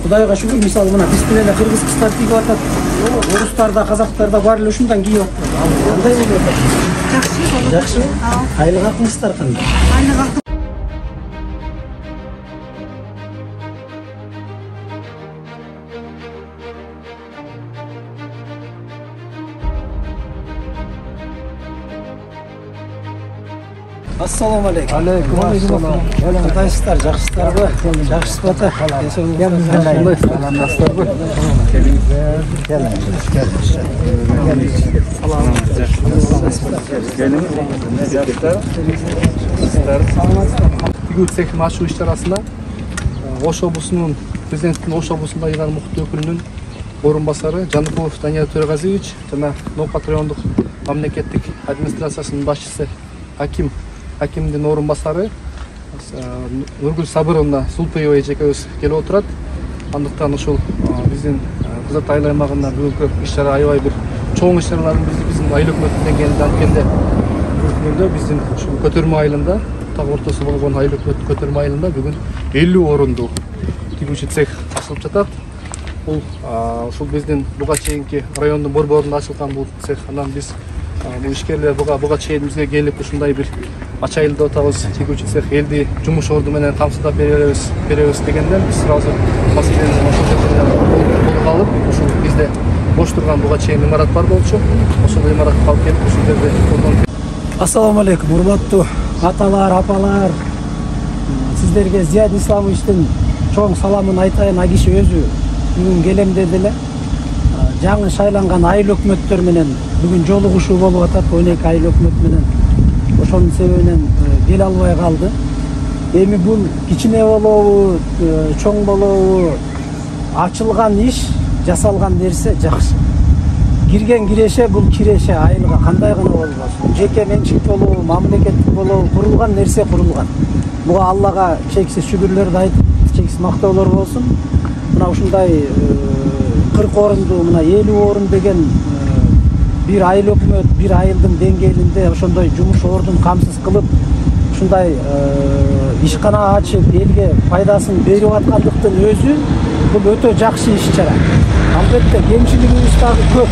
Кудайга шүгүр, мисалы мына биз менен кыргыз кыздар кийип атат. Орустар да, казактар да бар эле ушундан кийип атат. Кандай болуп атат? Жакшы. Жакшы. Айлык акыңыздар кандай? Айлык акым. Ассаламу алейкум. Алейкум ассалам. Кандайсыздар, жакшысыздарбы? Жакшысызбы ата? Саламатсыздарбы? Бүгүн цехин ачуу иш-чарасында Ош облусунун президенттин Ош облусунда ыйган мукт өкүлүнүн орун басары Жаныкулов Данияр Төрөгазиевич жана Ноопат райондук мамлекеттик администрациясынын башчысы Акимдин орун басары Нургүл Сабыровна Сулпиева эжекебиз келип отурат. Андыктан ушул биздин Кызыл Тай аймагында бүгүнкү иш-чара аябай бир чоң иш-чаралардын биздин айыл өкмөтүнөн келди анткенде бүгүн биздин ушул көтөрмө айылында так ортосу болгон айыл өкмөт көтөрмө айылында бүгүн 50 орундуу тигүүчү цех ачылып жатат. Бул ушул биздин буга чейинки райондун борборунда ачылган бул цех. Анан биз бул ишкерлер буга чейин бизге келип ушундай бир ачайылды атабыз тигүүчү цех элди жумуш орду менен камсыздап беребиз дегенден биз сразу маселени ошол жерден колго алып ушул бизде бош турган буга чейин имарат бар болчу. Ошол имаратка алып келип ушул жерде колдонуп. Ассаламу алейкум, урматтуу аталар, апалар. Сиздерге Зият Исламовичтин чоң саламын айтайын. А киши өзү бүгүн келем деди эле. Жаңы шайланган айыл өкмөттөр менен бүгүн жолугушуу болуп атат. 12 айыл өкмөт менен. Ошонун себебинен келе албай калды. Эми бул кичине болобу, чоң болобу, ачылган иш, жасалган нерсе жакшы. Кирген киреше, бул киреше айылга кандай гана болбосун. Жеке менчик болобу, мамлекеттик болобу, курулган нерсе курулган. Буга Аллага чексиз шүгүрлөрдү айтып, чексиз мактоолор болсун. Мына ушундай 40 орунду, мына 50 орун деген бир айыл өкмөт, бир айылдын деңгээлинде ошондой жумуш ордун камсыз кылып, ушундай ишкана ачып, элге пайдасын берип аткандыктын өзү бул өтө жакшы иш-чара. Албетте кемчилигибиз дагы көп.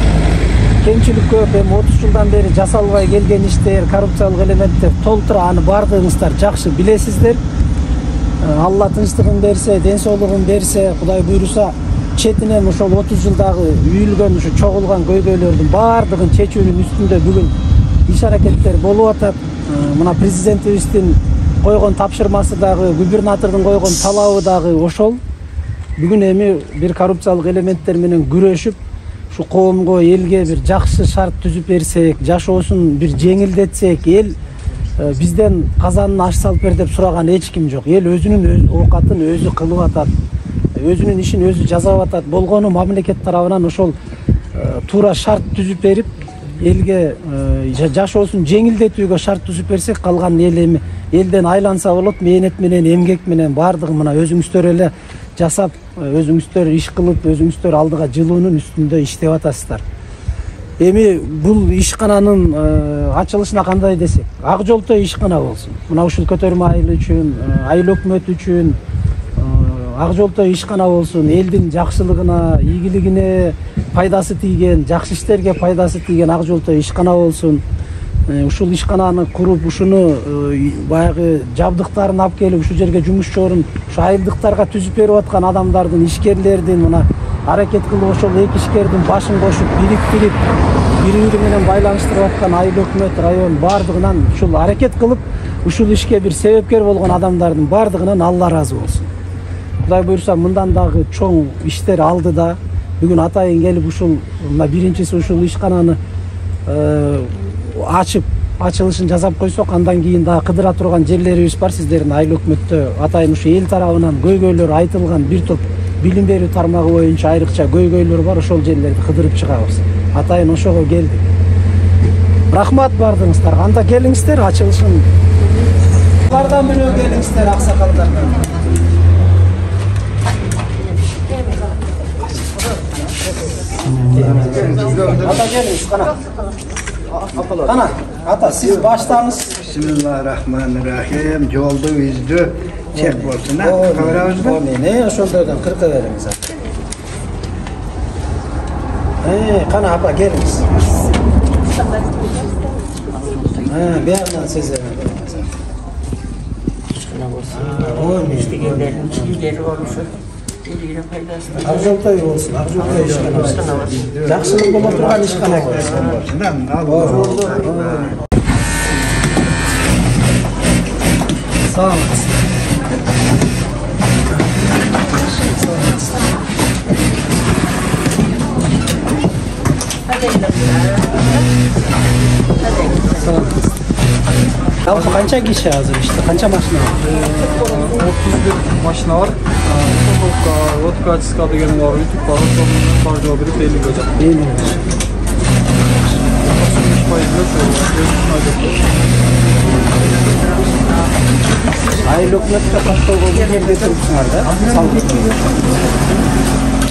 Кемчилик көп. Эми 30 жылдан бери жасалбай келген иштер, коррупциялык элементтер толтура, аны бардыгыңыздар жакшы билесиздер. Алла тынчтыгын берсе, ден соолугун берсе, Кудай буйруса, четинен ошол 30 жылдагы үйүлгөн, ушу чогулган көйгөйлөрдүн бардыгын чечүүнүн үстүндө бүгүн иш-аракеттер болуп атат. Мына президентибиздин койгон тапшырмасы дагы, губернатордун койгон талабы дагы ошол. Бүгүн эми бир коррупциялык элементтер менен күрөшүп, ушу коомго, элге бир жакшы шарт түзүп берсек, жашоосун бир жеңилдетсек, эл бизден казанын аш салып бер деп сураган эч ким жок. Эл өзүнүн оокатын өзү кылып атат. Өзүнүн ишин өзү жасап атат. Болгону мамлекет тарабынан ошол туура шарт түзүп берип, элге жашоосун жеңилдетүүгө шарт түзүп берсек, калган эл эми элден айланса болот, мээнет менен, эмгек менен бардыгы мына өзүңүздөр эле жасап, өзүңүздөр иш кылып, өзүңүздөр алдыга жылуунун үстүндө иштеп атасыздар. Эми бул ишкананын ачылышына кандай десек, ак жолтой ишкана болсун. Мына ушул көтөрмө айыл үчүн, айыл өкмөт үчүн ак жолтой ишкана болсун, элдин жакшылыгына, ийгилигине пайдасы тийген, жакшы иштерге пайдасы тийген ак жолтой ишкана болсун. Ушул ишкананы куруп, ушуну баягы жабдыктарын алып келип, ушул жерге жумуш орун, ушу айылдыктарга түзүп берип аткан адамдардын, ишкерлердин, мына аракет кылып ошол эки ишкердин башын кошуп, бириктирип, бири-бири менен байланыштырып аткан айыл өкмөт, район бардыгынан ушул аракет кылып, ушул ишке бир себепкер болгон адамдардын бардыгынан Алла ыраазы болсун. Кудай буйруса, мындан дагы чоң иштер алдыда. Бүгүн атайын келип ушул мына биринчиси ушул ишкананы ачып, ачылышын жасап койсок, андан кийин дагы кыдыра турган жерлерибиз бар. Сиздердин айыл өкмөттө атайын ушу эл тарабынан көйгөйлөр айтылган бир топ билим берүү тармагы боюнча айрыкча көйгөйлөр бар. Ошол жерлерди кыдырып чыгабыз. Атайын ошого келдик. Рахмат бардыгыңыздарга. Анда келиңиздер, ачылышын. Алардан бирөө келиңиздер, аксакалдардан. Ата келиңиз, кана. Кана, ата, сиз баштаңыз. Bismillahirrahmanirrahim. Жолду үздү çek olsun da. Kameramız mı? Ne ошондойдон кыркы бериңиz. Кана апа келиңиz. Биягынан сезем. İştegenlerin çiğleri oluşur. Eliyle faydası. Акжолтой болсун, акжолтой ишкана. Жакшылык боло турган ишкана болсун. Sağ olun. Al kança kişi hazır işte, kança maşina var? 31 машина бар. Водка очистка деген бар. Ütüp бар. Бар жоо берип 50 көзөп. 50 Aylık nöbette kaçta olduğunu yerde tutsunlar da.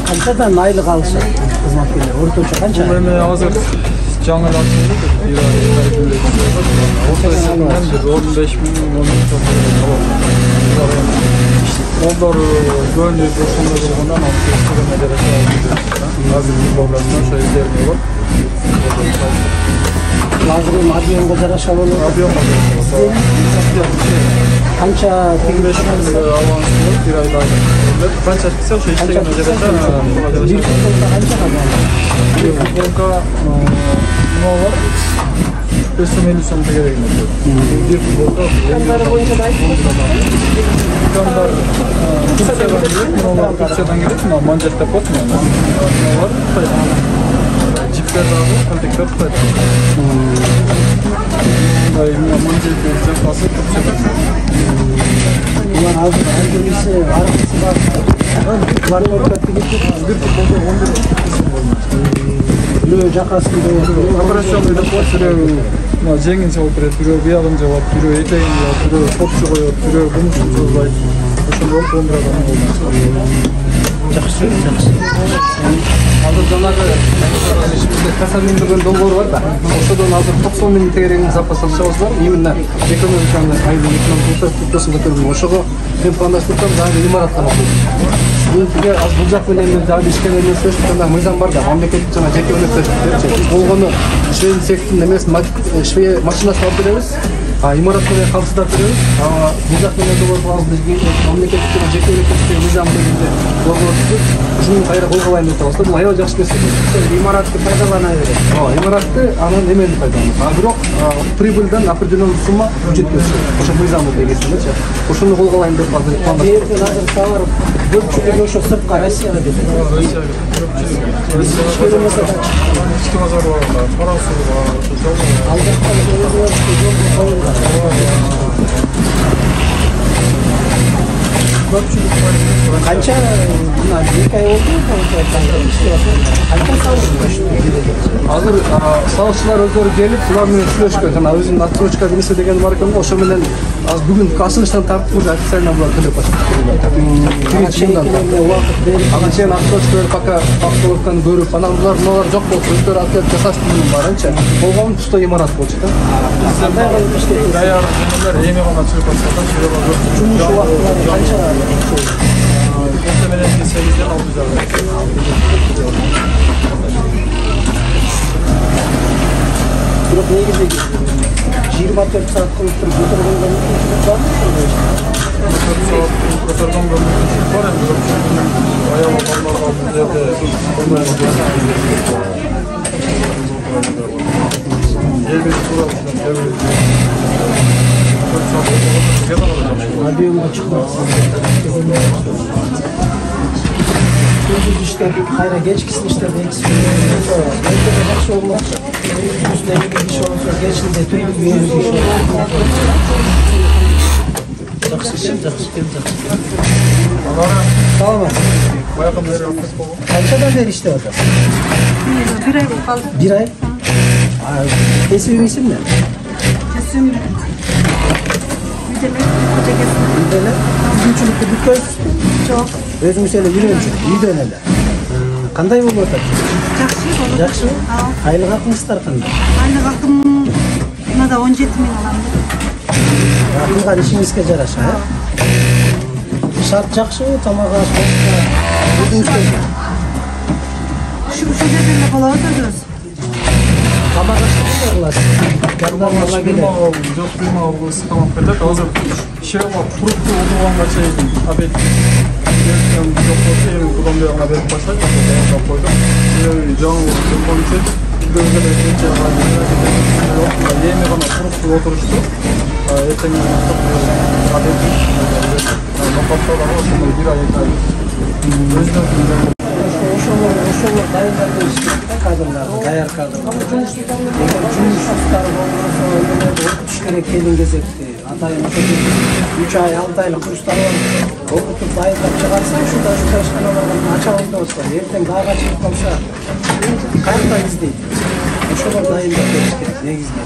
Kançadan aylık alışa hizmetliler. Ortaça kança? Ben hazır жаңы açıldı. Bir ay ortasından 15 bin 13 Onlar gönlü boşunda durgundan altı kilometre hazır bir programdan şey vermiyorlar. Lazım aviyon kadar aşağı olur. Aviyon Kança 15 bin avanslı bir ay daha. Kança kısa şey işte bir futbolda kança kadar? Bir futbolda ne var? 550 sonuca gerek yok. Bir futbolda kanları boyunca da kanlar Türkçeden geliyor ama Manchester potmuyor. Ne var? Cipler lazım, kaltekler tutayım. Manchester nasıl Türkçeden? Bunlar hazır, hangisi arkası var. Var mı ortakta geçiyor? Bir futbolda 11 isim olmaz. Böyle jakasını doyuyor. Operasyon edip biri жеңин чабып берет, бирөө биягын жабат, бирөө этегин жабат, бирөө топчу коет, бирөө бунусун созбайт. Ошондой болуп 11 адам болмок. Жакшы, жакшы. Азыр жанагы ишибизде касабин деген долбоор бар да. Ошодон азыр 90 миң тегерегин запас алышабыз бар. Именно экономиканы айдын 2030 көтөрүп ошого мен пландаштырып дагы имаратка Бул жак менен дагы ишкен эмес жана мыйзам бар да, мамлекеттик жана жеке өнөктөштүктөр болгону швейн сектин эмес машинасын алып беребиз. имарат менен камсыздап беребиз. Бул жак менен долбоор кылабыз бизге мамлекеттик жана жеке өнөктөштүктөр мыйзам негизинде долбоор түзүп, ушуну кайра кол кылайын деп атабыз да. Бул аябай жакшы нерсе. Имаратты пайдалана берет. Имаратты анан эмени пайдаланат. Бирок прибыльдан определенный сумма жетпеш. Ошо мыйзамдын негизинде. Ошону кол кылайын деп азыр пландаштырып. Берден азыр товар көпчүлүгү ошо сыртка Россияга кетет. İçki pazarı var, parası var, Алдырткан жолдор коюлган. Көпчүлүк бар. Канча мына 2 ай болду, канча Азыр салыкчылар өздөрү келип, булар менен сүйлөшкөн. Жана өзүнүн отсрочка несе деген бар экен, ошо менен азыр бүгүн ачылыштан тартып уже официально булар төлөп Ага чейин отсрочка берип, пока автолоктон көрүп, анан булар жок болуп, өздөрү ответ жасашты барынча. Болгон тушта имарат болчу да. Даяр жөндөр эми гана чыгып атышат, жумуш убактылары канча? Muhtemelen 8'den 6 Бирок негизи 24 саат кылып туруп өтөргөнгө мүмкүнчүлүк Abiyonga çıkmak. Gündüz işler, hayra geçkisin işler de eksik. Belki de yakşı olmak. Üstleri bir iş olursa geçinde tüm bir iş olur. Жақсы. Tamam. Kaçadan beri işte orada? Bir ay kaldı. Bir ay. Kesibin isim ne? Kesim Yüdeler. Üçüncülükte bir köy. çok. Özümüz öyle yürüyünce. Yüdeler. Kanday olur orada? Жақсы. Жақсы. Aylık hakkınızlar kanday. Aynı hakkım buna da 17 bin alalım. Yakınlar işinizge jaraşa. шарт жакшы, тамак аш Şu şeylerle falan ödüyoruz. тамак ашты кандай кыласыз? Жардамга келет. Жок кыймал ысытамак берет. Азыр ишип алып туруп отурганга чейин обед жок болсо эми кудам бияга берип баштайт. Даярдап койдум. Жаңы телефон чек көзгөлө кече эми гана туруп отурушту. Эртең обед нокапталар ошондой бир ай эки ай өзүнөн Ошолор дайындап беришти кадрлар, даяр кадрлар. Эгер жумуш устары болбосо, окутуш керек келген кезекте, атайын ошо 3 ай, 6 айлык курстар бар. Окутуп дайындап чыгарса, ушунда ишканалардан ачабыз деп атат. Эртең дагы чыгып калса, кайда издейт. Ошолор дайындап бериш керек негизинен.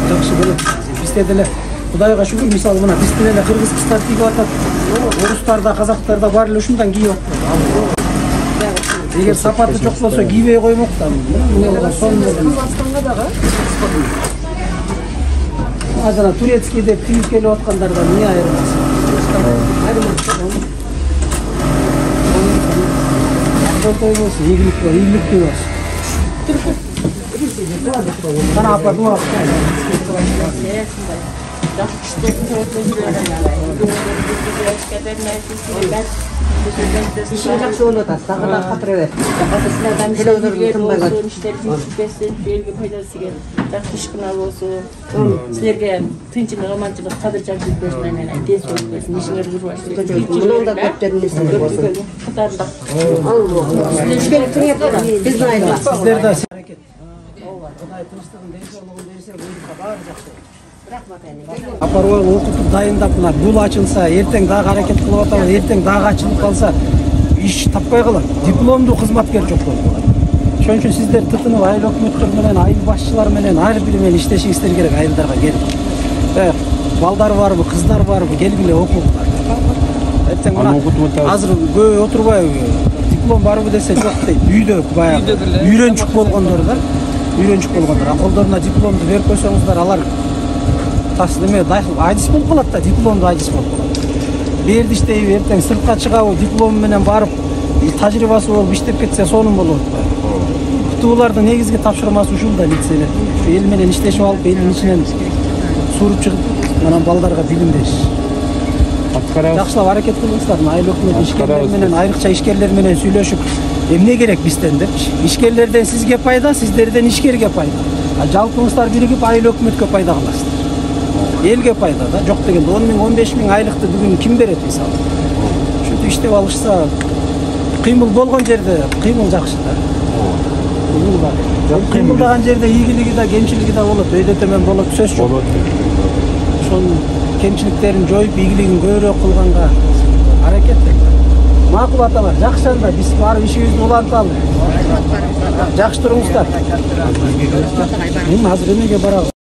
Жакшы болот. Бизде деле Кудайга шүгүр, мисалы мына бизде деле кыргыз кыздар кийип атат. Орустар да, казактар да баары эле ушундан кийип атат. Эгер сапаты жок болсо кийбей коймок да. Казакстанга дагы. Азана турецкий деп кийип келип аткандардан эмне айырмасы? Ийгилик бар, ийгиликтүү бар. Sana apa dua? İşini жақсы болот, тагыдан катыра бер. Телевизордун тынбайга белги пайдасы келет. Жакшы иш кылып болсо, силерге тынчылык, аманчылык, кадыр-жак берсин, менен тез болбосун, ишиңер жүрбөсүн. Мунун да көптөрүн эсин болсун. Катарында. Силер тыңдап, биздин айла. Сиздер да аракет. Кудай тынчтыгын, денсаулыгын берсе, буйрукка баары жакшы. Апарып окутуп дайындап, мына бул ачылса, эртең дагы аракет кылып атабыз, эртең дагы ачылып калса, иш таппай калат. Дипломдуу кызматкер жок болуп калат. Ошон үчүн сиздер тытынып айыл өкмөттөр менен, айыл башчылар менен ар бири менен иштешиңиздер керек, айылдарга келип. Балдар барбы, кыздар барбы, келгиле окугула. Эртең мына азыр көп отурбайбы, диплом барбы десе жок дейт. Үйдө баягы үйрөнчүк болгондор да. Колдоруна дипломду берип койсоңуздар, алар айдис болуп калат да, дипломду айдис болуп калат. Берди иштейби, эртең сыртка чыгабы, диплом менен барып, тажрыйбасы болуп иштеп кетсе сонун болот. Кутуулардын негизги тапшырмасы ушул да, лицейлер. Эл менен иштешип алып, элдин ичинен суруп чыгып, анан балдарга билим бериш. Жакшылап аракет кылыңыздар, айыл өкмөт ишкерлер менен, айрыкча ишкерлер менен сүйлөшүп, эмне керек бизден деп. Ишкерлерден сизге пайда, сиздерден ишкерге пайда. Жалпыңыздар биригип айыл өкмөткө пайда кыласыздар. Элге пайда да, жок дегенде 10 миң, 15 миң айлыкты бүгүн ким берет мисалы. Ушинтип иштеп алышса, кыймыл болгон жерде кыймыл жакшы да. Кыймыл бар. Кыймылдаган жерде ийгилиги да, кемчилиги да болот, өйдө төмөн болот, сөз жок. Ошонун кемчиликтерин жоюп, ийгилигин көбүрөөк кылганга аракет эт. Макул аталар, жакшы анда, биз барып ишибизди уланталы. Жакшы туруңуздар. Азыр эмеге барабыз?